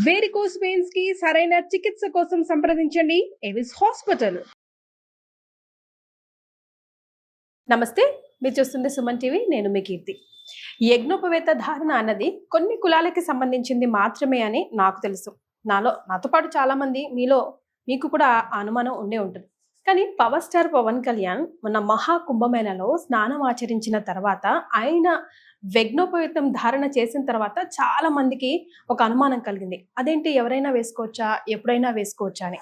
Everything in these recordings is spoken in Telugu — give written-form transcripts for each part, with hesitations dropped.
వేరికోస్ వెయిన్స్ కి సరైన చికిత్స కోసం సంప్రదించండి ఎవిస్ హాస్పిటల్. నమస్తే, మీరు చూస్తుంది సుమన్ టీవీ. నేను మీ కీర్తి. యజ్ఞోపవేత ధారణ అన్నది కొన్ని కులాలకి సంబంధించింది మాత్రమే అని నాకు తెలుసు. నాతో పాటు చాలా మంది మీకు కూడా అనుమానం ఉండే ఉంటుంది. కానీ పవర్ స్టార్ పవన్ కళ్యాణ్ మొన్న మహాకుంభమేళలో స్నానం ఆచరించిన తర్వాత ఆయన యజ్ఞోపవేతం ధారణ చేసిన తర్వాత చాలా మందికి ఒక అనుమానం కలిగింది. అదేంటి, ఎవరైనా వేసుకోవచ్చా, ఎప్పుడైనా వేసుకోవచ్చా అని.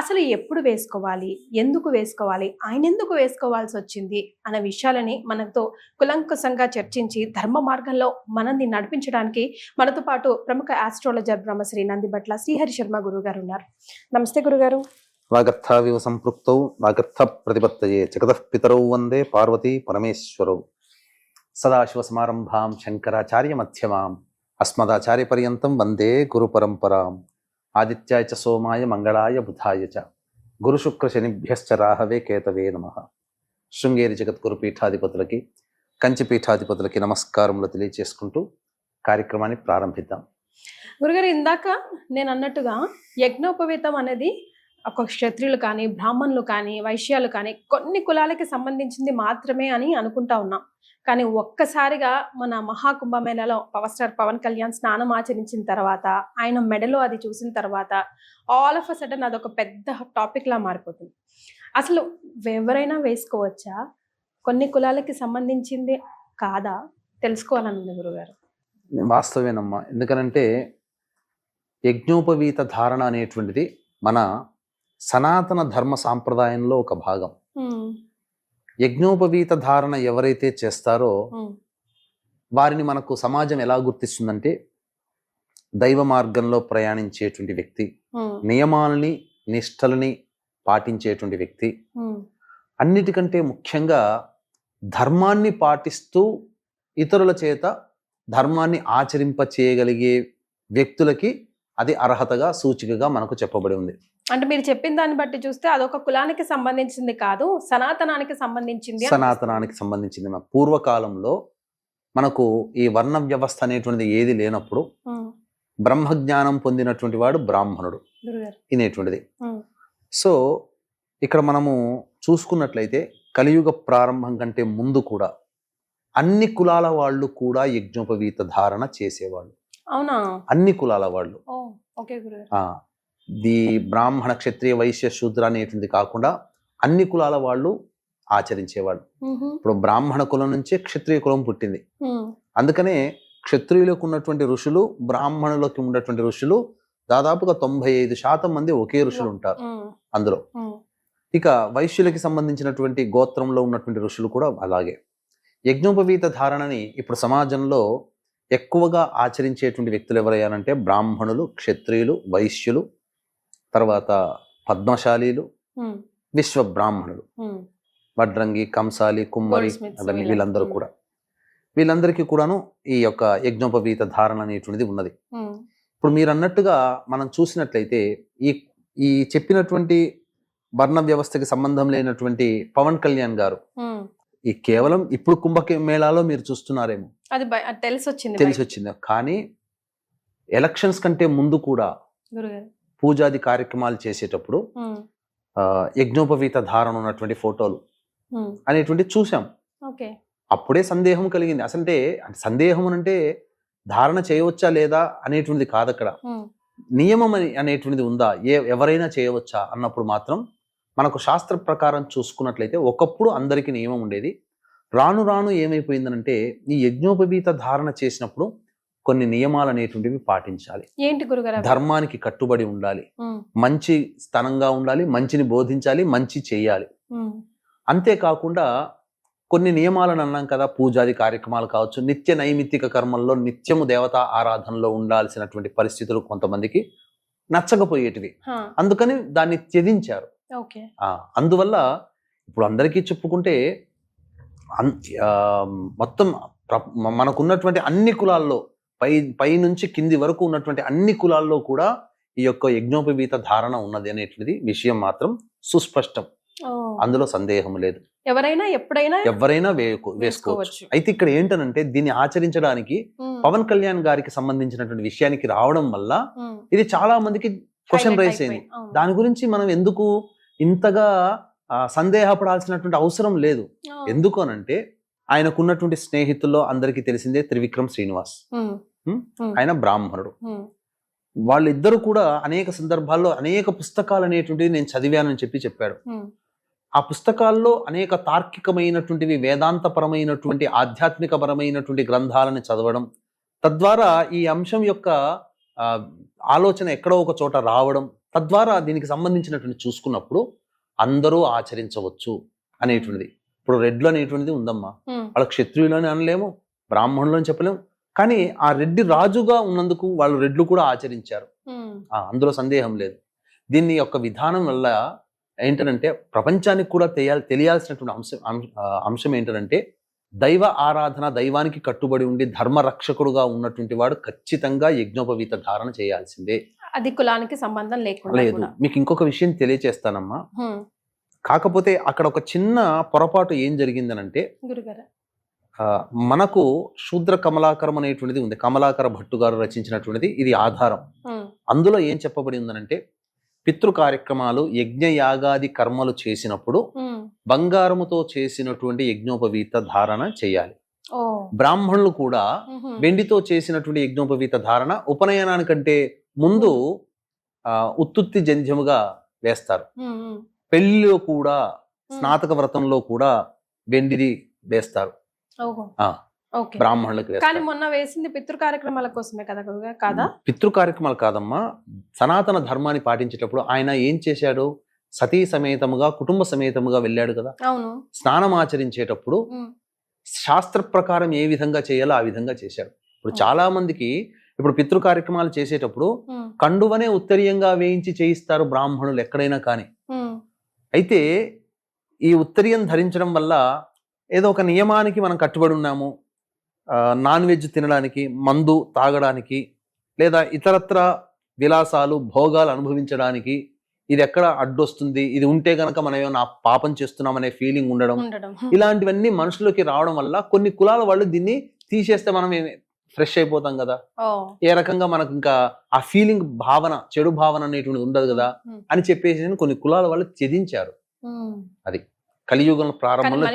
అసలు ఎప్పుడు వేసుకోవాలి, ఎందుకు వేసుకోవాలి, ఆయన ఎందుకు వేసుకోవాల్సి వచ్చింది అనే విషయాలని మనతో కులంకుశంగా చర్చించి ధర్మ మార్గంలో మనల్ని నడిపించడానికి మనతో పాటు ప్రముఖ ఆస్ట్రాలజర్ బ్రహ్మశ్రీ నందిబట్ల శ్రీహరి శర్మ గురువు గారు ఉన్నారు. నమస్తే గురుగారు. వాగర్థావివ సంపృక్తౌ వాగర్థ ప్రతిపత్తయే జగతః పితరౌ వందే పార్వతీ పరమేశ్వరౌ. సదాశివ సమారంభాం శంకరాచార్య మధ్యమాం అస్మదాచార్య పర్యంతం వందే గురు పరంపరాం. ఆదిత్యాయ చ సోమాయ మంగళాయ బుధాయ చ గురు శుక్ర శనిభ్యశ్చ రాహవే కేతవే నమః. శృంగేరి జగద్గురు పీఠాధిపతులకి, కంచి పీఠాధిపతులకి నమస్కారములు తెలియజేసుకుంటూ కార్యక్రమాన్ని ప్రారంభిద్దాం. గురుగారు, ఇందాక నేను అన్నట్టుగా యజ్ఞోపవేతం అనేది ఒక క్షత్రియులు కానీ, బ్రాహ్మణులు కానీ, వైశ్యాలు కానీ కొన్ని కులాలకి సంబంధించింది మాత్రమే అని అనుకుంటా ఉన్నాం. కానీ ఒక్కసారిగా మన మహాకుంభమేళలో పవర్ స్టార్ పవన్ కళ్యాణ్ స్నానం ఆచరించిన తర్వాత, ఆయన మెడలో అది చూసిన తర్వాత ఆల్ ఆఫ్ అ సడన్ అదొక పెద్ద టాపిక్ లా మారిపోతుంది. అసలు ఎవరైనా వేసుకోవచ్చా, కొన్ని కులాలకి సంబంధించింది కాదా, తెలుసుకోవాలని ఉంది గురుగారు. వాస్తవేనమ్మా. ఎందుకనంటే యజ్ఞోపవీత ధారణ అనేటువంటిది మన సనాతన ధర్మ సాంప్రదాయంలో ఒక భాగం. యజ్ఞోపవీత ధారణ ఎవరైతే చేస్తారో వారిని మనకు సమాజం ఎలా గుర్తిస్తుందంటే దైవ మార్గంలో ప్రయాణించేటువంటి వ్యక్తి, నియమాలని నిష్టలని పాటించేటువంటి వ్యక్తి, అన్నిటికంటే ముఖ్యంగా ధర్మాన్ని పాటిస్తూ ఇతరుల చేత ధర్మాన్ని ఆచరింప చేయగలిగే వ్యక్తులకి అది అర్హతగా, సూచికగా మనకు చెప్పబడి ఉంది. అంటే మీరు చెప్పిన దాన్ని బట్టి చూస్తే అదొక కులానికి సంబంధించింది కాదు, సనాతనానికి సంబంధించింది. సనాతనానికి సంబంధించింది. పూర్వకాలంలో మనకు ఈ వర్ణ వ్యవస్థ అనేటువంటిది ఏది లేనప్పుడు బ్రహ్మజ్ఞానం పొందినటువంటి వాడు బ్రాహ్మణుడు ఇనేటువంటిది. సో ఇక్కడ మనము చూసుకున్నట్లయితే కలియుగ ప్రారంభం కంటే ముందు కూడా అన్ని కులాల వాళ్ళు కూడా యజ్ఞోపవీత ధారణ చేసేవాళ్ళు. అవునా? అన్ని కులాల వాళ్ళు. ది బ్రాహ్మణ, క్షత్రియ, వైశ్య, శూద్ర అనేటువంటి కాకుండా అన్ని కులాల వాళ్ళు ఆచరించేవాళ్ళు. ఇప్పుడు బ్రాహ్మణ కులం నుంచే క్షత్రియ కులం పుట్టింది. అందుకనే క్షత్రియులకు ఉన్నటువంటి ఋషులు, బ్రాహ్మణులకు ఉన్నటువంటి ఋషులు దాదాపుగా 95% మంది ఒకే ఋషులు ఉంటారు అందులో. ఇక వైశ్యులకి సంబంధించినటువంటి గోత్రంలో ఉన్నటువంటి ఋషులు కూడా అలాగే. యజ్ఞోపవీత ధారణని ఇప్పుడు సమాజంలో ఎక్కువగా ఆచరించేటువంటి వ్యక్తులు ఎవరయ్యారంటే బ్రాహ్మణులు, క్షత్రియులు, వైశ్యులు, తర్వాత పద్మశాలీలు, విశ్వ బ్రాహ్మణులు, వడ్రంగి, కంసాలి, కుమ్మరి, అవన్నీ వీళ్ళందరికీ కూడాను ఈ యొక్క యజ్ఞోపవీత ధారణ అనేటువంటిది ఉన్నది. ఇప్పుడు మీరు అన్నట్టుగా మనం చూసినట్లయితే ఈ చెప్పినటువంటి వర్ణ వ్యవస్థకి సంబంధం లేనటువంటి పవన్ కళ్యాణ్ గారు ఈ కేవలం ఇప్పుడు కుంభమేళాలో మీరు చూస్తున్నారేమో, అది తెలిసి వచ్చింది. కానీ ఎలక్షన్స్ కంటే ముందు కూడా పూజాది కార్యక్రమాలు చేసేటప్పుడు యజ్ఞోపవీత ధారణ ఉన్నటువంటి ఫోటోలు అనేటువంటి చూసాం. అప్పుడే సందేహం కలిగింది. అసంటే సందేహం అంటే ధారణ చేయవచ్చా లేదా అనేటువంటిది కాదు. అక్కడ నియమం అనేటువంటిది ఉందా, ఎవరైనా చేయవచ్చా అన్నప్పుడు మాత్రం మనకు శాస్త్ర ప్రకారం చూసుకున్నట్లయితే ఒకప్పుడు అందరికీ నియమం ఉండేది. రాను రాను ఏమైపోయిందనంటే ఈ యజ్ఞోపవీత ధారణ చేసినప్పుడు కొన్ని నియమాలు అనేటువంటివి పాటించాలి. ఏంటి గురుగారు? ధర్మానికి కట్టుబడి ఉండాలి, మంచి స్థానంగా ఉండాలి, మంచిని బోధించాలి, మంచి చేయాలి. అంతేకాకుండా కొన్ని నియమాలను అన్నాం కదా, పూజాది కార్యక్రమాలు కావచ్చు, నిత్య నైమిత్తిక కర్మల్లో నిత్యము దేవతా ఆరాధనలో ఉండాల్సినటువంటి పరిస్థితులు కొంతమందికి నచ్చకపోయేటివి. అందుకని దాన్ని త్యజించారు. అందువల్ల ఇప్పుడు అందరికీ చెప్పుకుంటే మొత్తం మనకున్నటువంటి అన్ని కులాల్లో పై నుంచి కింది వరకు ఉన్నటువంటి అన్ని కులాల్లో కూడా ఈ యొక్క యజ్ఞోపవీత ధారణ ఉన్నది అనేటువంటిది విషయం మాత్రం సుస్పష్టం. అందులో సందేహం లేదు. ఎవరైనా ఎప్పుడైనా ఎవరైనా వేసుకోవచ్చు. అయితే ఇక్కడ ఏంటనంటే దీన్ని ఆచరించడానికి పవన్ కళ్యాణ్ గారికి సంబంధించినటువంటి విషయానికి రావడం వల్ల ఇది చాలా మందికి క్వశ్చన్ రైస్ అయింది. దాని గురించి మనం ఎందుకు ఇంతగా సందేహపడాల్సినటువంటి అవసరం లేదు. ఎందుకు అనంటే ఆయనకున్నటువంటి స్నేహితుల్లో అందరికీ తెలిసిందే త్రివిక్రమ్ శ్రీనివాస్. ఆయన బ్రాహ్మణుడు. వాళ్ళిద్దరు కూడా అనేక సందర్భాల్లో అనేక పుస్తకాలు అనేటువంటివి నేను చదివానని చెప్పాడు. ఆ పుస్తకాల్లో అనేక తార్కికమైనటువంటివి, వేదాంతపరమైనటువంటి, ఆధ్యాత్మికపరమైనటువంటి గ్రంథాలను చదవడం, తద్వారా ఈ అంశం యొక్క ఆలోచన ఎక్కడో ఒక చోట రావడం, తద్వారా దీనికి సంబంధించినటువంటి చూసుకున్నప్పుడు అందరూ ఆచరించవచ్చు అనేటువంటిది. ఇప్పుడు రెడ్లు అనేటువంటిది ఉందమ్మా, వాళ్ళ క్షత్రియులు అని అనలేము, బ్రాహ్మణులు అని చెప్పలేము, కానీ ఆ రెడ్డి రాజుగా ఉన్నందుకు వాళ్ళు రెడ్లు కూడా ఆచరించారు. అందులో సందేహం లేదు. దీన్ని యొక్క విధానం వల్ల ఏంటంటే ప్రపంచానికి కూడా తెలియాల్సినటువంటి అంశం ఏంటంటే దైవ ఆరాధన, దైవానికి కట్టుబడి ఉండి ధర్మ రక్షకుడుగా ఉన్నటువంటి వాడు ఖచ్చితంగా యజ్ఞోపవీత ధారణ చేయాల్సిందే. అది కులానికి సంబంధం లేదు. మీకు ఇంకొక విషయం తెలియచేస్తానమ్మా. కాకపోతే అక్కడ ఒక చిన్న పొరపాటు ఏం జరిగిందనంటే, మనకు శూద్ర కమలాకరం అనేటువంటిది ఉంది. కమలాకర భట్టు గారు రచించినటువంటిది, ఇది ఆధారం. అందులో ఏం చెప్పబడి ఉందనంటే, పితృ కార్యక్రమాలు, యజ్ఞ యాగాది కర్మలు చేసినప్పుడు బంగారముతో చేసినటువంటి యజ్ఞోపవీత ధారణ చేయాలి. బ్రాహ్మణులు కూడా వెండితో చేసినటువంటి యజ్ఞోపవీత ధారణ ఉపనయనానికంటే ముందు ఉత్తుత్తి జంధ్యముగా వేస్తారు. పెళ్లిలో కూడా, స్నాతక వ్రతంలో కూడా వెండిది వేస్తారు బ్రాహ్మణులకు. కానీ మొన్న వేసింది పితృ కార్యక్రమాల కోసమే కదా? పితృ కార్యక్రమాలు కాదమ్మా. సనాతన ధర్మాన్ని పాటించేటప్పుడు ఆయన ఏం చేశాడు? సతీ సమేతముగా, కుటుంబ సమేతముగా వెళ్ళాడు కదా. స్నానం ఆచరించేటప్పుడు శాస్త్ర ప్రకారం ఏ విధంగా చేయాలో ఆ విధంగా చేశాడు. ఇప్పుడు చాలా మందికి ఇప్పుడు పితృ కార్యక్రమాలు చేసేటప్పుడు కండువనే ఉత్తరీయంగా వేయించి చేయిస్తారు బ్రాహ్మణులు ఎక్కడైనా కానీ. అయితే ఈ ఉత్తరీయం ధరించడం వల్ల ఏదో ఒక నియమానికి మనం కట్టుబడి ఉన్నాము. నాన్ వెజ్ తినడానికి, మందు తాగడానికి, లేదా ఇతరత్ర విలాసాలు, భోగాలు అనుభవించడానికి ఇది ఎక్కడ అడ్డొస్తుంది, ఇది ఉంటే గనక మనం ఏమైనా పాపం చేస్తున్నామనే ఫీలింగ్ ఉండడం, ఇలాంటివన్నీ మనుషులకి రావడం వల్ల కొన్ని కులాల వాళ్ళు దీన్ని తీసేస్తే మనం ఫ్రెష్ అయిపోతాం కదా. ఏ రకంగా మనకు ఇంకా ఆ ఫీలింగ్, భావన, చెడు భావన అనేటువంటిది ఉండదు కదా అని చెప్పేసి కొన్ని కులాల వాళ్ళు త్యజించారు. అది కలియుగం ప్రారంభంలో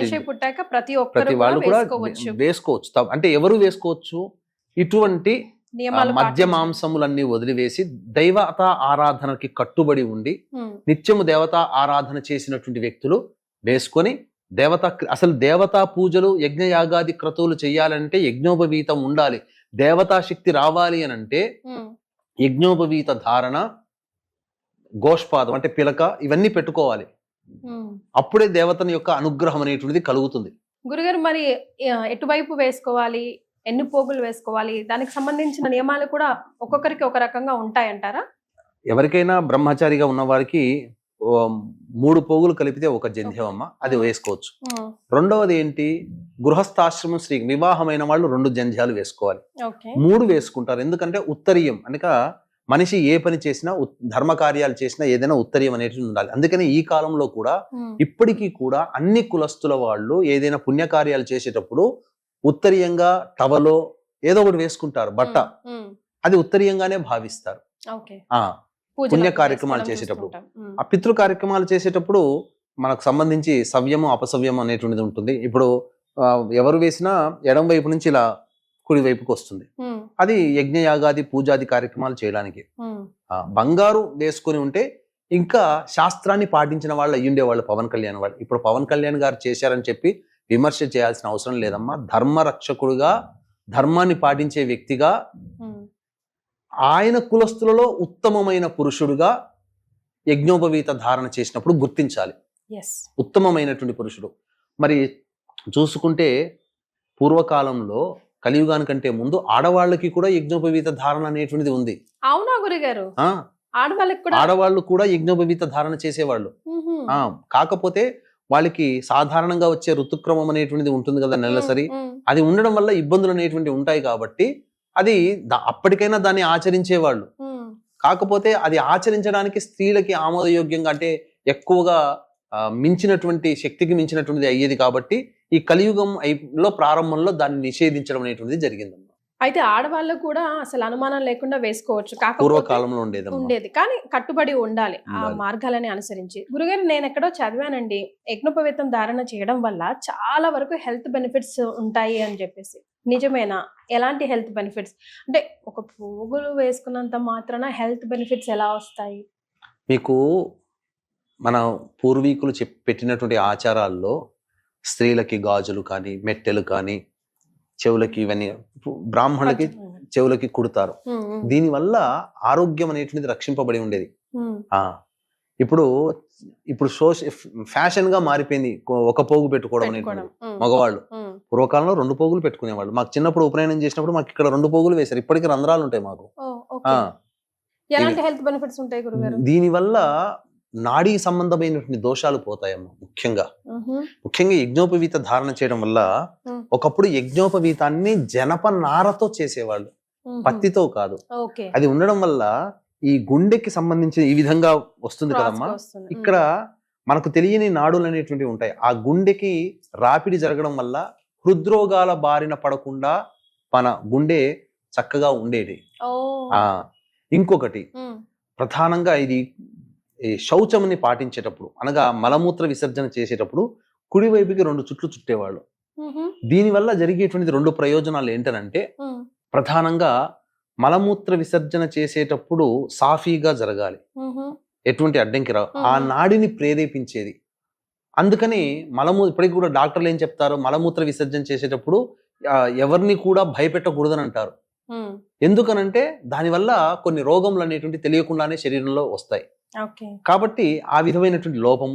ప్రతి వాళ్ళు కూడా వేసుకోవచ్చు. అంటే ఎవరు వేసుకోవచ్చు? ఇటువంటి మద్య మాంసములన్నీ వదిలివేసి దైవత ఆరాధనకి కట్టుబడి ఉండి నిత్యము దేవతా ఆరాధన చేసినటువంటి వ్యక్తులు వేసుకొని అసలు దేవతా పూజలు, యజ్ఞ యాగాది క్రతువులు చేయాలంటే యజ్ఞోపవీతం ఉండాలి. దేవతా శక్తి రావాలి అని అంటే యజ్ఞోపవీత ధారణ, గోష్పాదం అంటే పిలక, ఇవన్నీ పెట్టుకోవాలి. అప్పుడే దేవతని యొక్క అనుగ్రహం అనేటువంటిది కలుగుతుంది. గురుగారు, మరి ఎటువైపు వేసుకోవాలి, ఎన్ని పోగులు వేసుకోవాలి, దానికి సంబంధించిన నియమాలు కూడా ఒక్కొక్కరికి ఒక రకంగా ఉంటాయంటారా? ఎవరికైనా బ్రహ్మచారిగా ఉన్న వారికి 3 పోగులు కలిపితే ఒక జంధ్యమమ్మ, అది వేసుకోవచ్చు. రెండవది ఏంటి? గృహస్థాశ్రమం, స్త్రీ వివాహమైన వాళ్ళు 2 జంధ్యాలు వేసుకోవాలి. 3 వేసుకుంటారు. ఎందుకంటే ఉత్తరీయం అనక మనిషి ఏ పని చేసినా, ధర్మ కార్యాలు చేసినా ఏదైనా ఉత్తరీయం అనేది ఉండాలి. అందుకని ఈ కాలంలో కూడా ఇప్పటికీ కూడా అన్ని కులస్తుల వాళ్ళు ఏదైనా పుణ్యకార్యాలు చేసేటప్పుడు ఉత్తరీయంగా టవలో ఏదో ఒకటి వేసుకుంటారు, బట్ట. అది ఉత్తరీయంగానే భావిస్తారు. పుణ్య కార్యక్రమాలు చేసేటప్పుడు. ఆ పితృ కార్యక్రమాలు చేసేటప్పుడు మనకు సంబంధించి సవ్యము, అపసవ్యం అనేటువంటిది ఉంటుంది. ఇప్పుడు ఎవరు వేసినా ఎడం వైపు నుంచి ఇలా కుడి వైపుకి వస్తుంది. అది యజ్ఞయాగాది పూజాది కార్యక్రమాలు చేయడానికి. బంగారు వేసుకుని ఉంటే ఇంకా శాస్త్రాన్ని పాటించిన వాళ్ళు అయ్యుండే వాళ్ళు పవన్ కళ్యాణ్ వాళ్ళు. ఇప్పుడు పవన్ కళ్యాణ్ గారు చేశారని చెప్పి విమర్శ చేయాల్సిన అవసరం లేదమ్మా. ధర్మ రక్షకుడుగా, ధర్మాన్ని పాటించే వ్యక్తిగా, ఆయన కులస్తులలో ఉత్తమమైన పురుషుడుగా యజ్ఞోపవీత ధారణ చేసినప్పుడు గుర్తించాలి. ఉత్తమమైనటువంటి పురుషుడు. మరి చూసుకుంటే పూర్వకాలంలో కలియుగానికంటే ముందు ఆడవాళ్ళకి కూడా యజ్ఞోపవీత ధారణ అనేటువంటిది ఉంది. అవునా గురుగారు? ఆడవాళ్ళు కూడా యజ్ఞోపవీత ధారణ చేసేవాళ్ళు. కాకపోతే వాళ్ళకి సాధారణంగా వచ్చే ఋతుక్రమం అనేటువంటిది ఉంటుంది కదా, నెలసరి. అది ఉండడం వల్ల ఇబ్బందులు అనేటువంటివి ఉంటాయి కాబట్టి అది అప్పటికైనా దాన్ని ఆచరించేవాళ్ళు. కాకపోతే అది ఆచరించడానికి స్త్రీలకి ఆమోదయోగ్యంగా, అంటే ఎక్కువగా మించినటువంటి శక్తికి మించినటువంటిది అయ్యేది కాబట్టి ఈ కలియుగం లో ప్రారంభంలో దాన్ని నిషేధించడం అనేటువంటిది జరిగిందమ్మా. అయితే ఆడవాళ్ళు కూడా అసలు అనుమానం లేకుండా వేసుకోవచ్చు, కాకపోతే పూర్వకాలంలో ఉండేది కానీ కట్టుబడి ఉండాలి ఆ మార్గాలని అనుసరించి. గురుగారు, నేను ఎక్కడో చదివానండి, యజ్ఞోపవీతం ధారణ చేయడం వల్ల చాలా వరకు హెల్త్ బెనిఫిట్స్ ఉంటాయి అని చెప్పేసి. నిజమేనా? ఎలాంటి హెల్త్ బెనిఫిట్స్? అంటే ఒక పోగులు వేసుకున్నంత మాత్రాన హెల్త్ బెనిఫిట్స్ ఎలా వస్తాయి? మీకు మన పూర్వీకులు పెట్టినటువంటి ఆచారాల్లో స్త్రీలకి గాజులు కానీ, మెట్టెలు కానీ, చెవులకి, ఇవన్నీ బ్రాహ్మణులకి చెవులకి కుడతారు. దీనివల్ల ఆరోగ్యం అనేటువంటిది రక్షింపబడి ఉండేది. ఇప్పుడు ఫ్యాషన్ గా మారిపోయింది ఒక పోగు పెట్టుకోవడం అనేటువంటి. మగవాళ్ళు పూర్వకాలంలో 2 పోగులు పెట్టుకునేవాళ్ళు. మాకు చిన్నప్పుడు ఉపనయనం చేసినప్పుడు మాకు ఇక్కడ 2 పోగులు వేశారు. ఇప్పటికీ రంధ్రాలు ఉంటాయి మాకు. ఎలాంటి హెల్త్ బెనిఫిట్స్ ఉంటాయి గురుగారు? దీనివల్ల నాడీ సంబంధమైనటువంటి దోషాలు పోతాయమ్మా. ముఖ్యంగా యజ్ఞోపవీత ధారణ చేయడం వల్ల, ఒకప్పుడు యజ్ఞోపవీతాన్ని జనప నారతో చేసేవాళ్ళు, పత్తితో కాదు. అది ఉండడం వల్ల ఈ గుండెకి సంబంధించి ఈ విధంగా వస్తుంది కదమ్మా. ఇక్కడ మనకు తెలియని నాడులు అనేటువంటివి ఉంటాయి. ఆ గుండెకి రాపిడి జరగడం వల్ల హృద్రోగాల బారిన పడకుండా మన గుండె చక్కగా ఉండేది. ఇంకొకటి ప్రధానంగా ఇది శౌచముని పాటించేటప్పుడు, అనగా మలమూత్ర విసర్జన చేసేటప్పుడు కుడివైపుకి 2 చుట్లు చుట్టేవాళ్ళు. దీనివల్ల జరిగేటువంటిది 2 ప్రయోజనాలు ఏంటనంటే, ప్రధానంగా మలమూత్ర విసర్జన చేసేటప్పుడు సాఫీగా జరగాలి, ఎటువంటి అడ్డంకి రావు, ఆ నాడిని ప్రేరేపించేది. అందుకని ఇప్పటికి కూడా డాక్టర్లు ఏం చెప్తారు, మలమూత్ర విసర్జన చేసేటప్పుడు ఎవరిని కూడా భయపెట్టకూడదని అంటారు. ఎందుకనంటే దానివల్ల కొన్ని రోగములు అనేటువంటి తెలియకుండానే శరీరంలో వస్తాయి. కాబట్టి ఆ విధమైనటువంటి లోపం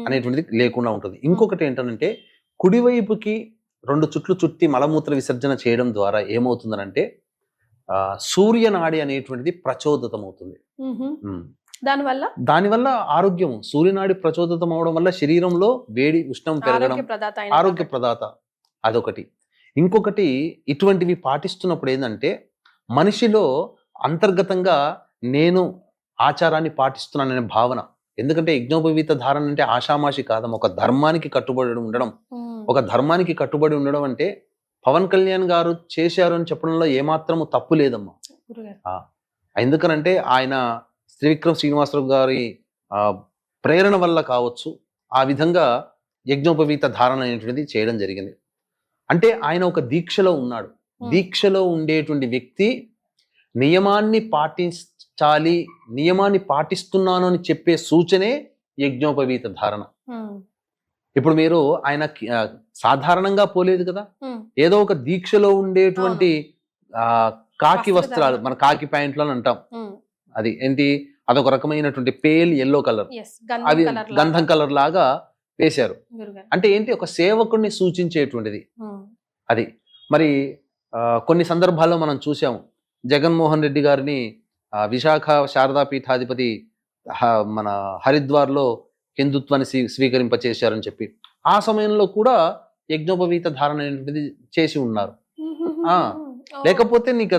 అనేటువంటిది లేకుండా ఉంటుంది. ఇంకొకటి ఏంటంటే, కుడివైపుకి 2 చుట్లు చుట్టి మలమూత్ర విసర్జన చేయడం ద్వారా ఏమవుతుందనంటే సూర్యనాడి అనేటువంటిది ప్రచోదితం అవుతుంది. దానివల్ల ఆరోగ్యం, సూర్యనాడి ప్రచోదితం అవడం వల్ల శరీరంలో వేడి ఉష్ణం పెరగడం, ఆరోగ్య ప్రదాత అదొకటి. ఇంకొకటి, ఇటువంటివి పాటిస్తున్నప్పుడు ఏంటంటే మనిషిలో అంతర్గతంగా నేను ఆచారాన్ని పాటిస్తున్నాననే భావన. ఎందుకంటే యజ్ఞోపవీత ధారణ అంటే ఆషామాషి కాదం, ఒక ధర్మానికి కట్టుబడి ఉండడం. ఒక ధర్మానికి కట్టుబడి ఉండడం అంటే పవన్ కళ్యాణ్ గారు చేశారు అని చెప్పడంలో ఏమాత్రము తప్పు లేదమ్మా. ఎందుకనంటే ఆయన త్రివిక్రమ్ శ్రీనివాసరావు గారి ప్రేరణ వల్ల కావచ్చు, ఆ విధంగా యజ్ఞోపవీత ధారణ అనేటువంటిది చేయడం జరిగింది. అంటే ఆయన ఒక దీక్షలో ఉన్నాడు. దీక్షలో ఉండేటువంటి వ్యక్తి నియమాన్ని పాటించాలి, నియమాన్ని పాటిస్తున్నాను అని చెప్పే సూచనే యజ్ఞోపవీత ధారణ. ఇప్పుడు మీరు ఆయన సాధారణంగా పోలేదు కదా, ఏదో ఒక దీక్షలో ఉండేటువంటి కాకి వస్త్రాలు, మన కాకి ప్యాంట్లు అని అంటాం, అది ఏంటి, అదొక రకమైనటువంటి పేల్ ఎల్లో కలర్, అవి గంధం కలర్ లాగా వేశారు. అంటే ఏంటి, ఒక సేవకుడిని సూచించేటువంటిది అది. మరి కొన్ని సందర్భాల్లో మనం చూసాము, జగన్మోహన్ రెడ్డి గారిని విశాఖ శారదా పీఠాధిపతి మన హరిద్వార్లో హిందుత్వాన్ని స్వీకరింపచేశారని చెప్పి ఆ సమయంలో కూడా యజ్ఞోపవీత ధారణ అనేటువంటిది చేసి ఉన్నారు. లేకపోతే నీకు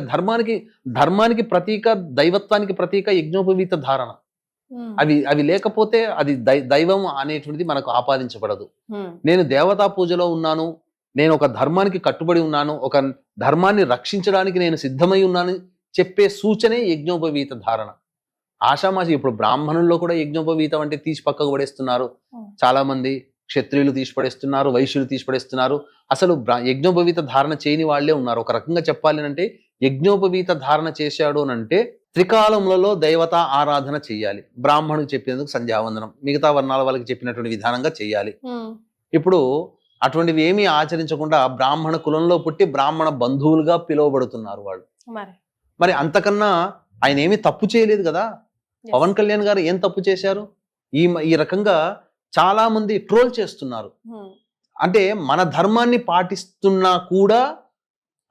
ధర్మానికి ప్రతీక, దైవత్వానికి ప్రతీక యజ్ఞోపవీత ధారణ. అవి లేకపోతే అది దైవం అనేటువంటిది మనకు ఆపాదించబడదు. నేను దేవతా పూజలో ఉన్నాను, నేను ఒక ధర్మానికి కట్టుబడి ఉన్నాను, ఒక ధర్మాన్ని రక్షించడానికి నేను సిద్ధమై ఉన్నాను చెప్పే సూచనే యజ్ఞోపవీత ధారణ. ఆషామాషి ఇప్పుడు బ్రాహ్మణుల్లో కూడా యజ్ఞోపవీతం అంటే తీసి పక్కకు పడేస్తున్నారు. చాలా మంది క్షత్రియులు తీసి పడేస్తున్నారు, వైశ్యులు తీసి పడేస్తున్నారు. అసలు యజ్ఞోపవీత ధారణ చేయని వాళ్లే ఉన్నారు. ఒక రకంగా చెప్పాలి అంటే యజ్ఞోపవీత ధారణ చేశాడు అంటే త్రికాలములలో దేవతా ఆరాధన చెయ్యాలి. బ్రాహ్మణుడికి చెప్పినందుకు సంధ్యావందనం, మిగతా వర్ణాల వాళ్ళకి చెప్పినటువంటి విధానంగా చెయ్యాలి. ఇప్పుడు అటువంటివి ఏమీ ఆచరించకుండా బ్రాహ్మణ కులంలో పుట్టి బ్రాహ్మణ బంధువులుగా పిలువబడుతున్నారు వాళ్ళు. మరి అంతకన్నా ఆయన ఏమీ తప్పు చేయలేదు కదా. పవన్ కళ్యాణ్ గారు ఏం తప్పు చేశారు? ఈ రకంగా చాలా మంది ట్రోల్ చేస్తున్నారు. అంటే మన ధర్మాన్ని పాటిస్తున్నా కూడా,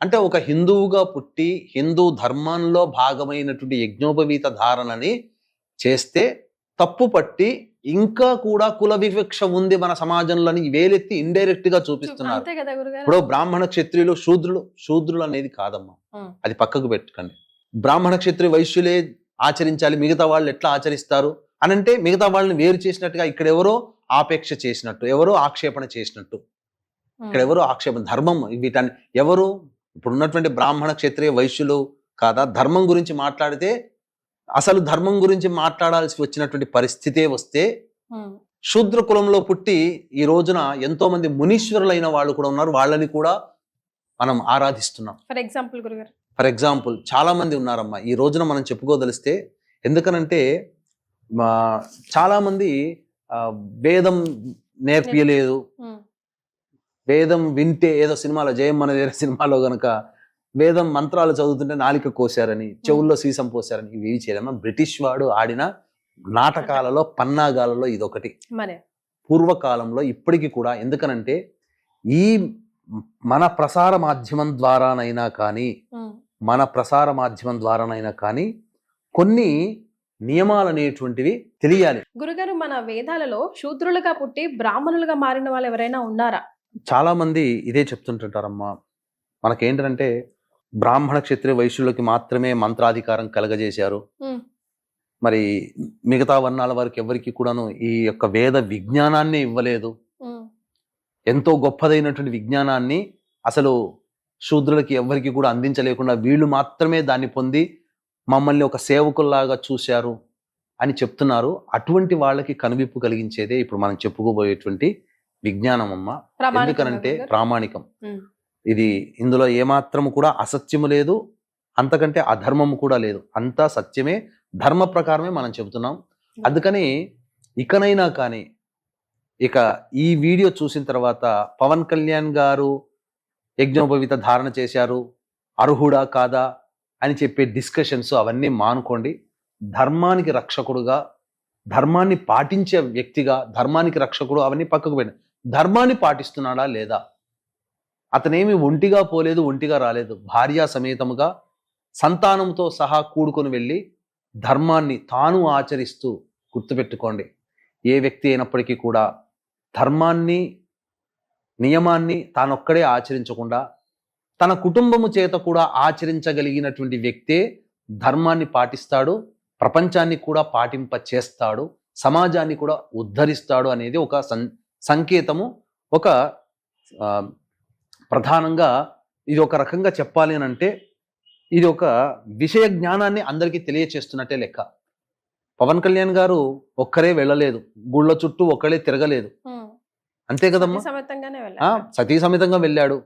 అంటే ఒక హిందువుగా పుట్టి హిందూ ధర్మంలో భాగమైనటువంటి యజ్ఞోపవీత ధారణని చేస్తే తప్పు పట్టి ఇంకా కూడా కుల వివక్ష ఉంది మన సమాజంలోని వేలెత్తి ఇండైరెక్ట్ గా చూపిస్తున్నారు. ఇప్పుడు బ్రాహ్మణ క్షత్రియులు శూద్రులు అనేది కాదమ్మా, అది పక్కకు పెట్టుకోండి. బ్రాహ్మణ క్షత్రియ వైశ్యులే ఆచరించాలి, మిగతా వాళ్ళు ఎట్లా ఆచరిస్తారు అనంటే మిగతా వాళ్ళని వేరు చేసినట్టుగా ఇక్కడ ఎవరో ఆపేక్ష చేసినట్టు, ఎవరో ఆక్షేపణ చేసినట్టు. ఇక్కడ ఎవరు ఆక్షేపణ, ధర్మం వీటన్ని ఎవరు ఇప్పుడున్నటువంటి బ్రాహ్మణ క్షత్రియ వైశ్యులు కాదా ధర్మం గురించి మాట్లాడితే, అసలు ధర్మం గురించి మాట్లాడాల్సి వచ్చినటువంటి పరిస్థితే వస్తే శూద్ర కులంలో పుట్టి ఈ రోజున ఎంతో మంది మునీశ్వరులైన వాళ్ళు కూడా ఉన్నారు. వాళ్ళని కూడా మనం ఆరాధిస్తున్నాం. ఫర్ ఎగ్జాంపుల్ చాలా మంది ఉన్నారమ్మా ఈ రోజున మనం చెప్పుకోదలిస్తే. ఎందుకనంటే చాలా మంది వేదం నేర్పియలేదు, వేదం వింటే ఏదో సినిమాలో జయం మన సినిమాలో గనక వేదం మంత్రాలు చదువుతుంటే నాలిక కోసారని, చెవుల్లో సీసం పోసారని ఇవి చేయలేమా. బ్రిటిష్ వాడు ఆడిన నాటకాలలో పన్నాగాలలో ఇదొకటి. పూర్వకాలంలో ఇప్పటికీ కూడా, ఎందుకనంటే ఈ మన ప్రసార మాధ్యమం ద్వారానైనా కానీ కొన్ని నియమాలు అనేటువంటివి తెలియాలి. గురుగారు, మన వేదాలలో శూద్రులుగా పుట్టి బ్రాహ్మణులుగా మారిన వాళ్ళు ఎవరైనా ఉన్నారా? చాలా మంది ఇదే చెప్తుంటుంటారమ్మా. మనకేంటంటే బ్రాహ్మణ క్షత్రియ వైశ్యులకి మాత్రమే మంత్రాధికారం కలగజేశారు, మరి మిగతా వర్ణాల వారికి ఎవరికి కూడాను ఈ యొక్క వేద విజ్ఞానాన్ని ఇవ్వలేదు. ఎంతో గొప్పదైనటువంటి విజ్ఞానాన్ని అసలు శూద్రులకి ఎవరికి కూడా అందించలేకుండా వీళ్ళు మాత్రమే దాన్ని పొంది మమ్మల్ని ఒక సేవకుల్లాగా చూశారు అని చెప్తున్నారు. అటువంటి వాళ్ళకి కనువిప్పు కలిగించేదే ఇప్పుడు మనం చెప్పుకోబోయేటువంటి విజ్ఞానం అమ్మ. ఎందుకనంటే ప్రామాణికం. ఇది ఇందులో ఏమాత్రము కూడా అసత్యము లేదు, అంతకంటే అధర్మము కూడా లేదు. అంతా సత్యమే, ధర్మ ప్రకారమే మనం చెబుతున్నాం. అందుకని ఇకనైనా కానీ ఇక ఈ వీడియో చూసిన తర్వాత పవన్ కళ్యాణ్ గారు యజ్ఞోపవీత ధారణ చేశారు, అర్హుడా కాదా అని చెప్పే డిస్కషన్స్ అవన్నీ మానుకోండి. ధర్మానికి రక్షకుడుగా, ధర్మాన్ని పాటించే వ్యక్తిగా, ధర్మానికి రక్షకుడు అవన్నీ పక్కకు పెట్టండి. ధర్మాన్ని పాటిస్తున్నాడా లేదా? అతనేమి ఒంటిగా పోలేదు, ఒంటిగా రాలేదు. భార్యా సమేతముగా సంతానంతో సహా కూడుకొని వెళ్ళి ధర్మాన్ని తాను ఆచరిస్తూ, గుర్తుపెట్టుకోండి, ఏ వ్యక్తి అయినప్పటికీ కూడా ధర్మాన్ని నియమాన్ని తానొక్కడే ఆచరించకుండా తన కుటుంబము చేత కూడా ఆచరించగలిగినటువంటి వ్యక్తే ధర్మాన్ని పాటిస్తాడు, ప్రపంచాన్ని కూడా పాటింప చేస్తాడు, సమాజాన్ని కూడా ఉద్ధరిస్తాడు అనేది ఒక సంకేతము. ఒక ప్రధానంగా ఇది ఒక రకంగా చెప్పాలి అని అంటే ఇది ఒక విషయ జ్ఞానాన్ని అందరికీ తెలియచేస్తున్నట్టే లెక్క. పవన్ కళ్యాణ్ గారు ఒక్కరే వెళ్ళలేదు, గుళ్ళ చుట్టూ ఒక్కడే తిరగలేదు, అంతే కదమ్మా. సతీ సమేతంగా వెళ్ళాడు.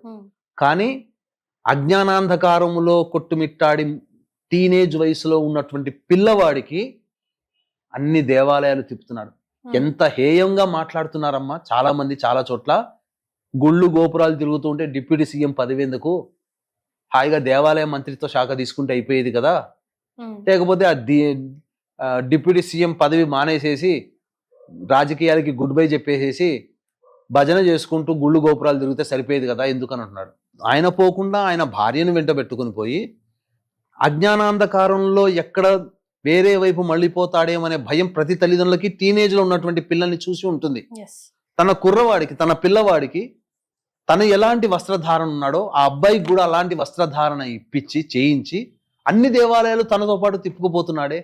కానీ అజ్ఞానాంధకారములో కొట్టుమిట్టాడి టీనేజ్ వయసులో ఉన్నటువంటి పిల్లవాడికి అన్ని దేవాలయాలు తిప్పుతున్నాడు. ఎంత హేయంగా మాట్లాడుతున్నారమ్మా చాలా మంది. చాలా చోట్ల గుళ్ళు గోపురాలు తిరుగుతూ ఉంటే డిప్యూటీ సీఎం పదవి ఎందుకు, హాయిగా దేవాలయ మంత్రిత్వ శాఖ తీసుకుంటే అయిపోయేది కదా, లేకపోతే ఆ డిప్యూటీ సీఎం పదవి మానేసేసి రాజకీయాలకి గుడ్ బై చెప్పేసేసి భజన చేసుకుంటూ గుళ్ళు గోపురాలు తిరిగితే సరిపోయేది కదా ఎందుకని అంటున్నాడు. ఆయన పోకుండా ఆయన భార్యను వెంట పెట్టుకుని పోయి అజ్ఞానాంధకారంలో ఎక్కడ వేరే వైపు మళ్ళీపోతాడేమనే భయం ప్రతి తల్లిదండ్రులకి టీనేజ్లో ఉన్నటువంటి పిల్లల్ని చూసి ఉంటుంది. తన కుర్రవాడికి, తన పిల్లవాడికి తను ఎలాంటి వస్త్రధారణ ఉన్నాడో ఆ అబ్బాయికి కూడా అలాంటి వస్త్రధారణ ఇప్పించి చేయించి అన్ని దేవాలయాలు తనతో పాటు తిప్పుకుపోతున్నాడే.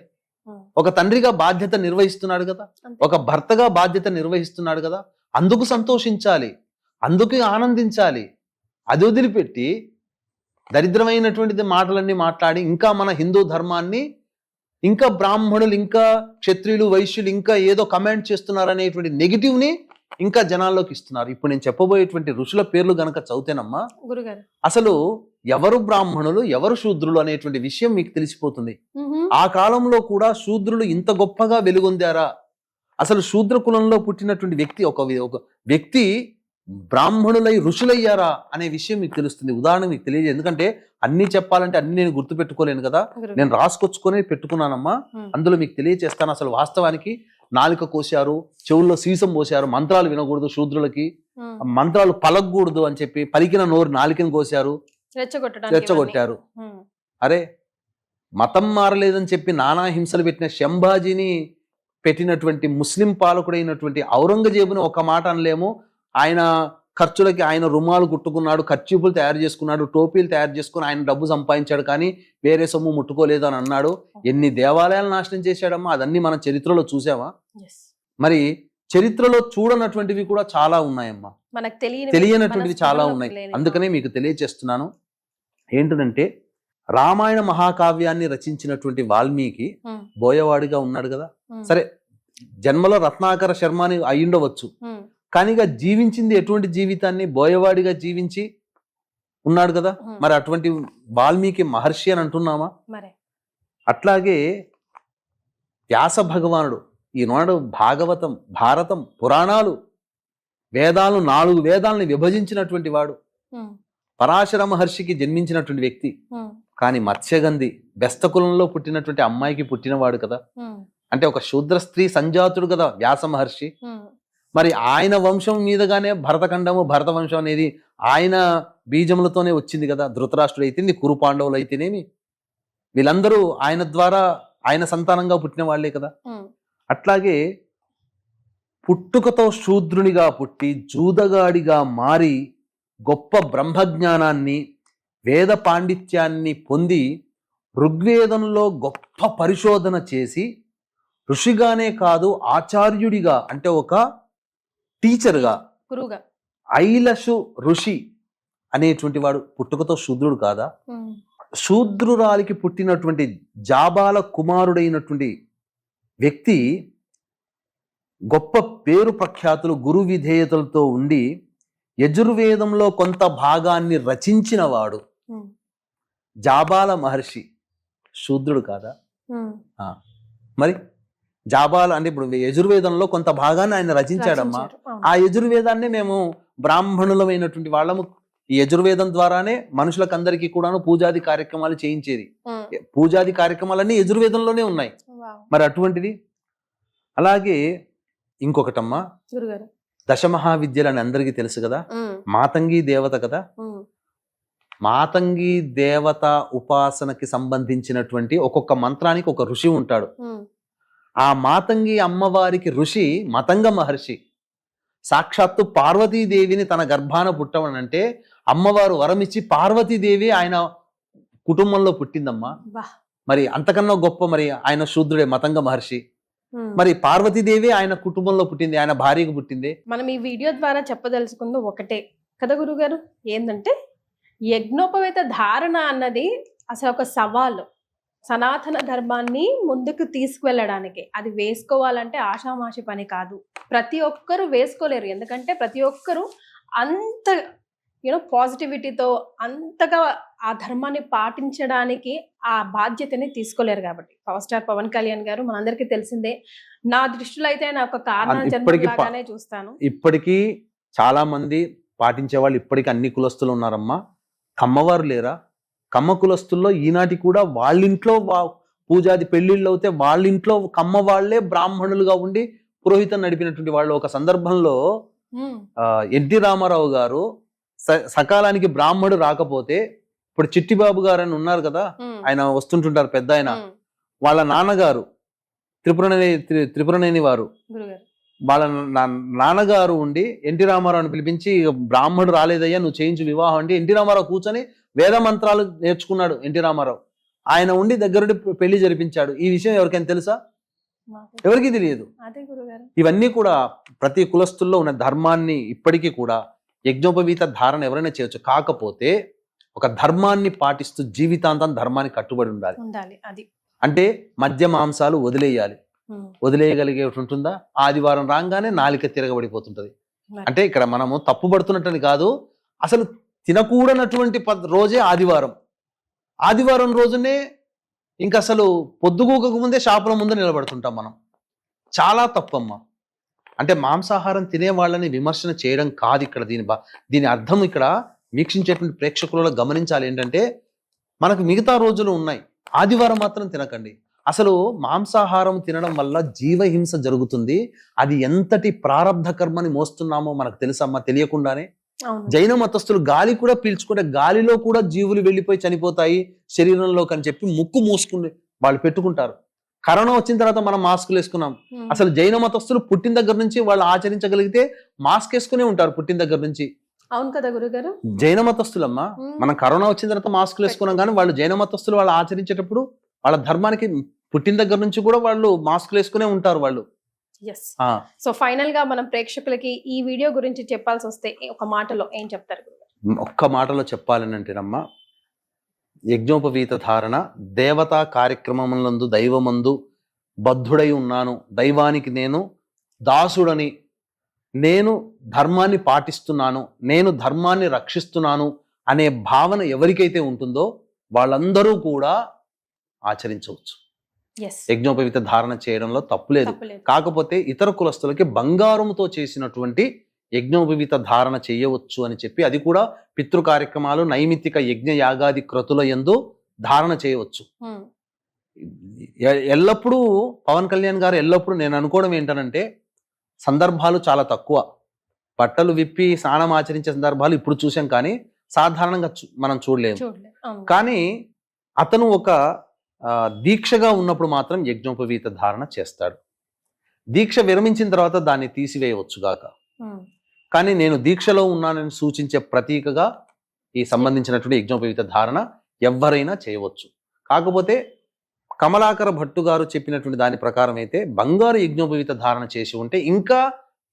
ఒక తండ్రిగా బాధ్యత నిర్వహిస్తున్నాడు కదా, ఒక భర్తగా బాధ్యత నిర్వహిస్తున్నాడు కదా. అందుకు సంతోషించాలి, అందుకు ఆనందించాలి. అది వదిలిపెట్టి దరిద్రమైనటువంటిది మాటలన్నీ మాట్లాడి ఇంకా మన హిందూ ధర్మాన్ని, ఇంకా బ్రాహ్మణులు, ఇంకా క్షత్రియులు, వైశ్యులు ఇంకా ఏదో కమెంట్ చేస్తున్నారు అనేటువంటి నెగిటివ్ని ఇంకా జనాల్లోకి ఇస్తున్నారు. ఇప్పుడు నేను చెప్పబోయేటువంటి ఋషుల పేర్లు గనక చదివితేనమ్మా అసలు ఎవరు బ్రాహ్మణులు ఎవరు శూద్రులు అనేటువంటి విషయం మీకు తెలిసిపోతుంది. ఆ కాలంలో కూడా శూద్రులు ఇంత గొప్పగా వెలుగొందారా? అసలు శూద్ర కులంలో పుట్టినటువంటి వ్యక్తి ఒక వ్యక్తి బ్రాహ్మణులై ఋషులయ్యారా అనే విషయం మీకు తెలుస్తుంది. ఉదాహరణ మీకు తెలియదు, ఎందుకంటే అన్ని చెప్పాలంటే అన్ని నేను గుర్తు పెట్టుకోలేను కదా, నేను రాసుకొచ్చుకొని పెట్టుకున్నానమ్మా. అందులో మీకు తెలియచేస్తాను. అసలు వాస్తవానికి నాలుక కోశారు, చెవుల్లో సీసం పోశారు, మంత్రాలు వినకూడదు శూద్రులకి, మంత్రాలు పలకూడదు అని చెప్పి పలికిన నోరు నాలుకను కోశారు, రెచ్చగొట్టారు. అరే మతం మారలేదని చెప్పి నానా హింసలు పెట్టిన శంభాజీని పెట్టినటువంటి ముస్లిం పాలకుడైనటువంటి ఔరంగజేబుని ఒక మాట అనలేము. ఆయన ఖర్చులకి ఆయన రుమాలు కుట్టుకున్నాడు, కర్చీపులు తయారు చేసుకున్నాడు, టోపీలు తయారు చేసుకుని ఆయన డబ్బు సంపాదించాడు, కానీ వేరే సొమ్ము ముట్టుకోలేదు అని అన్నాడు. ఎన్ని దేవాలయాలు నాశనం చేశాడమ్మా, అదన్నీ మన చరిత్రలో చూసామా? మరి చరిత్రలో చూడనటువంటివి కూడా చాలా ఉన్నాయమ్మా, మనకు తెలియనటువంటివి చాలా ఉన్నాయి. అందుకనే మీకు తెలియజేస్తున్నాను. ఏంటంటే రామాయణ మహాకావ్యాన్ని రచించినటువంటి వాల్మీకి బోయవాడిగా ఉన్నాడు కదా, సరే జన్మలో రత్నాకర శర్మ అని అయ్యుండవచ్చు, కానీ జీవించింది ఎటువంటి జీవితాన్ని? బోయవాడిగా జీవించి ఉన్నాడు కదా. మరి అటువంటి వాల్మీకి మహర్షి అని అంటున్నామా? అట్లాగే వ్యాస భగవానుడు ఈనాడు భాగవతం, భారతం, పురాణాలు, వేదాలను 4 వేదాలను విభజించినటువంటి వాడు, పరాశర మహర్షికి జన్మించినటువంటి వ్యక్తి. కానీ మత్స్యగంధి బెస్తకులంలో పుట్టినటువంటి అమ్మాయికి పుట్టినవాడు కదా. అంటే ఒక శూద్ర స్త్రీ సంజాతుడు కదా వ్యాస మహర్షి. మరి ఆయన వంశం మీదగానే భరతఖండము, భరత వంశం అనేది ఆయన బీజములతోనే వచ్చింది కదా. ధృతరాష్ట్రుడు అయితేంది, కురు పాండవులు అయితేనేమి, వీళ్ళందరూ ఆయన ద్వారా ఆయన సంతానంగా పుట్టిన వాళ్లే కదా. అట్లాగే పుట్టుకతో శూద్రునిగా పుట్టి జూదగాడిగా మారి గొప్ప బ్రహ్మజ్ఞానాన్ని, వేద పాండిత్యాన్ని పొంది ఋగ్వేదంలో గొప్ప పరిశోధన చేసి ఋషిగానే కాదు ఆచార్యుడిగా, అంటే ఒక టీచర్గా, ఐలషు ఋషి అనేటువంటి వాడు పుట్టుకతో శూద్రుడు కాదా? శూద్రురాలికి పుట్టినటువంటి జాబాల కుమారుడైనటువంటి వ్యక్తి గొప్ప పేరు ప్రఖ్యాతులు, గురు విధేయతలతో ఉండి యజుర్వేదంలో కొంత భాగాన్ని రచించిన వాడు జాబాల మహర్షి శూద్రుడు కాదా? మరి జాబాల అంటే ఇప్పుడు యజుర్వేదంలో కొంత భాగాన్ని ఆయన రచించాడమ్మా. ఆ యజుర్వేదాన్ని మేము బ్రాహ్మణులమైనటువంటి వాళ్ళము ఈ యజుర్వేదం ద్వారానే మనుషులకు అందరికీ కూడాను పూజాది కార్యక్రమాలు చేయించేది. పూజాది కార్యక్రమాలన్నీ యజుర్వేదంలోనే ఉన్నాయి. మరి అటువంటిది. అలాగే ఇంకొకటమ్మా, దశమహావిద్యలు అని అందరికీ తెలుసు కదా, మాతంగి దేవత కదా. మాతంగి దేవత ఉపాసనకి సంబంధించినటువంటి ఒక్కొక్క మంత్రానికి ఒక ఋషి ఉంటాడు. ఆ మాతంగి అమ్మవారికి ఋషి మతంగ మహర్షి. సాక్షాత్తు పార్వతీదేవిని తన గర్భాన పుట్టవనంటే అమ్మవారు వరమిచ్చి పార్వతీదేవి ఆయన కుటుంబంలో పుట్టిందమ్మా. మరి అంతకన్నా గొప్ప, మరి ఆయన శూద్రుడే మతంగ మహర్షి. మరి పార్వతీదేవి ఆయన కుటుంబంలో పుట్టింది, ఆయన భార్యకు పుట్టింది. మనం ఈ వీడియో ద్వారా చెప్పదలుచుకుంది ఒకటే కదా గురుగారు, ఏంటంటే యజ్ఞోపవేత ధారణ అన్నది అసలు ఒక సవాలు. సనాతన ధర్మాన్ని ముందుకు తీసుకువెళ్ళడానికి అది వేసుకోవాలంటే ఆషామాషి పని కాదు. ప్రతి ఒక్కరు వేసుకోలేరు, ఎందుకంటే ప్రతి ఒక్కరు అంత పాజిటివిటీతో అంతగా ఆ ధర్మాన్ని పాటించడానికి ఆ బాధ్యతని తీసుకోలేరు. కాబట్టి పవర్ స్టార్ పవన్ కళ్యాణ్ గారు మనందరికీ తెలిసిందే. నా దృష్టిలో అయితే నాకు ఒక కారణ జన్మలాగానే చూస్తాను. ఇప్పటికీ చాలా మంది పాటించే వాళ్ళు ఇప్పటికీ అన్ని కులస్తులు ఉన్నారమ్మా. కమ్మవారు లేరా? కమ్మ కులస్తుల్లో ఈనాటి కూడా వాళ్ళింట్లో పూజాది పెళ్లిళ్ళు అవుతే వాళ్ళింట్లో కమ్మ వాళ్లే బ్రాహ్మణులుగా ఉండి పురోహితం నడిపినటువంటి వాళ్ళు. ఒక సందర్భంలో ఎన్టీ రామారావు గారు సకాలానికి బ్రాహ్మణుడు రాకపోతే, ఇప్పుడు చిట్టిబాబు గారు అని ఉన్నారు కదా, ఆయన వస్తుంటుంటారు పెద్ద ఆయన, వాళ్ళ నాన్నగారు త్రిపురనేని వారు, వాళ్ళ నాన్నగారు ఉండి ఎన్టీ రామారావుని పిలిపించి, బ్రాహ్మణుడు రాలేదయ్యా నువ్వు చేయించు వివాహం అంటే ఎన్టీ రామారావు కూర్చొని వేద మంత్రాలు నేర్చుకున్నాడు. ఎన్టీ రామారావు ఆయన ఉండి దగ్గరుండి పెళ్లి జరిపించాడు. ఈ విషయం ఎవరికైనా తెలుసా? ఎవరికీ తెలియదు. ఇవన్నీ కూడా ప్రతి కులస్తుల్లో ఉన్న ధర్మాన్ని ఇప్పటికీ కూడా యజ్ఞోపవీత ధారణ ఎవరైనా చేయొచ్చు. కాకపోతే ఒక ధర్మాన్ని పాటిస్తూ జీవితాంతం ధర్మాన్ని కట్టుబడి ఉండాలి. అంటే మద్య మాంసాలు వదిలేయాలి. వదిలేయగలిగే ఉంటుందా? ఆదివారం రాగానే నాలిక తిరగబడిపోతుంటది. అంటే ఇక్కడ మనము తప్పుపడుతున్నట్టని కాదు, అసలు తినకూడనటువంటి రోజే ఆదివారం. ఆదివారం రోజునే ఇంకా అసలు పొద్దుగూకక ముందే షాపుల ముందు నిలబడుతుంటాం మనం. చాలా తప్పమ్మా. అంటే మాంసాహారం తినే వాళ్ళని విమర్శన చేయడం కాదు ఇక్కడ. దీని అర్థం ఇక్కడ వీక్షించేటువంటి ప్రేక్షకులలో గమనించాలి ఏంటంటే, మనకు మిగతా రోజులు ఉన్నాయి, ఆదివారం మాత్రం తినకండి. అసలు మాంసాహారం తినడం వల్ల జీవహింస జరుగుతుంది. అది ఎంతటి ప్రారబ్ధ కర్మని మోస్తున్నామో మనకు తెలుసమ్మా తెలియకుండానే. జైన మతస్థులు గాలి కూడా పీల్చుకుంటే గాలిలో కూడా జీవులు వెళ్ళిపోయి చనిపోతాయి శరీరంలోకి అని చెప్పి ముక్కు మూసుకుని వాళ్ళు పెట్టుకుంటారు. కరోనా వచ్చిన తర్వాత మనం మాస్కులు వేసుకున్నాం. అసలు జైన మతస్థులు పుట్టిన దగ్గర నుంచి వాళ్ళు ఆచరించగలిగితే మాస్క్ వేసుకునే ఉంటారు పుట్టిన దగ్గర నుంచి. అవును కదా గురుగారు, జైన మతస్థులమ్మా. మనం కరోనా వచ్చిన తర్వాత మాస్కులు వేసుకున్నాం, కానీ వాళ్ళు జైన మతస్థులు వాళ్ళు ఆచరించేటప్పుడు వాళ్ళ ధర్మానికి పుట్టిన దగ్గర నుంచి కూడా వాళ్ళు మాస్కులు వేసుకునే ఉంటారు. వాళ్ళు ఎస్. సో ఫైనల్ గా మనం ప్రేక్షకులకి ఈ వీడియో గురించి చెప్పాల్సి వస్తే ఒక మాటలో ఏం చెప్తారు గురుగారు? ఒక్క మాటలో చెప్పాలనంటేనమ్మా, యజ్ఞోపవీత ధారణ దేవతా కార్యక్రమములందు దైవమందు బద్ధుడై ఉన్నాను, దైవానికి నేను దాసుడని, నేను ధర్మాన్ని పాటిస్తున్నాను, నేను ధర్మాన్ని రక్షిస్తున్నాను అనే భావన ఎవరికైతే ఉంటుందో వాళ్ళందరూ కూడా ఆచరించవచ్చు. ఎస్. యజ్ఞోపవీత ధారణ చేయడంలో తప్పులేదు. కాకపోతే ఇతర కులస్తులకి బంగారంతో చేసినటువంటి యజ్ఞోపవీత ధారణ చేయవచ్చు అని చెప్పి, అది కూడా పితృ కార్యక్రమాలు నైమిత్తిక యజ్ఞ యాగాది క్రతుల యందు ధారణ చేయవచ్చు. ఎల్లప్పుడూ పవన్ కళ్యాణ్ గారు ఎల్లప్పుడూ నేను అనుకోవడం ఏంటనంటే, సందర్భాలు చాలా తక్కువ, బట్టలు విప్పి స్నానం ఆచరించే సందర్భాలు ఇప్పుడు చూసాం, కానీ సాధారణంగా మనం చూడలేము. కానీ అతను ఒక దీక్షగా ఉన్నప్పుడు మాత్రం యజ్ఞోపవీత ధారణ చేస్తాడు. దీక్ష విరమించిన తర్వాత దాన్ని తీసివేయవచ్చు గాక, కానీ నేను దీక్షలో ఉన్నానని సూచించే ప్రతీకగా ఈ సంబంధించినటువంటి యజ్ఞోపవీత ధారణ ఎవరైనా చేయవచ్చు. కాకపోతే కమలాకర భట్టు గారు చెప్పినటువంటి దాని ప్రకారం అయితే బంగారు యజ్ఞోపవీత ధారణ చేసి ఉంటే ఇంకా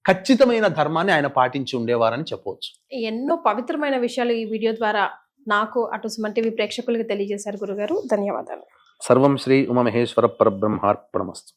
ఖచ్చితమైన ధర్మాన్ని ఆయన పాటించి ఉండేవారని చెప్పవచ్చు. ఎన్నో పవిత్రమైన విషయాలు ఈ వీడియో ద్వారా నాకు అటు సుమన్ టీవీ ప్రేక్షకులకు తెలియజేశారు గురుగారు. ధన్యవాదాలు. సర్వం శ్రీ ఉమామహేశ్వర పరబ్రహ్మార్పణమస్తు.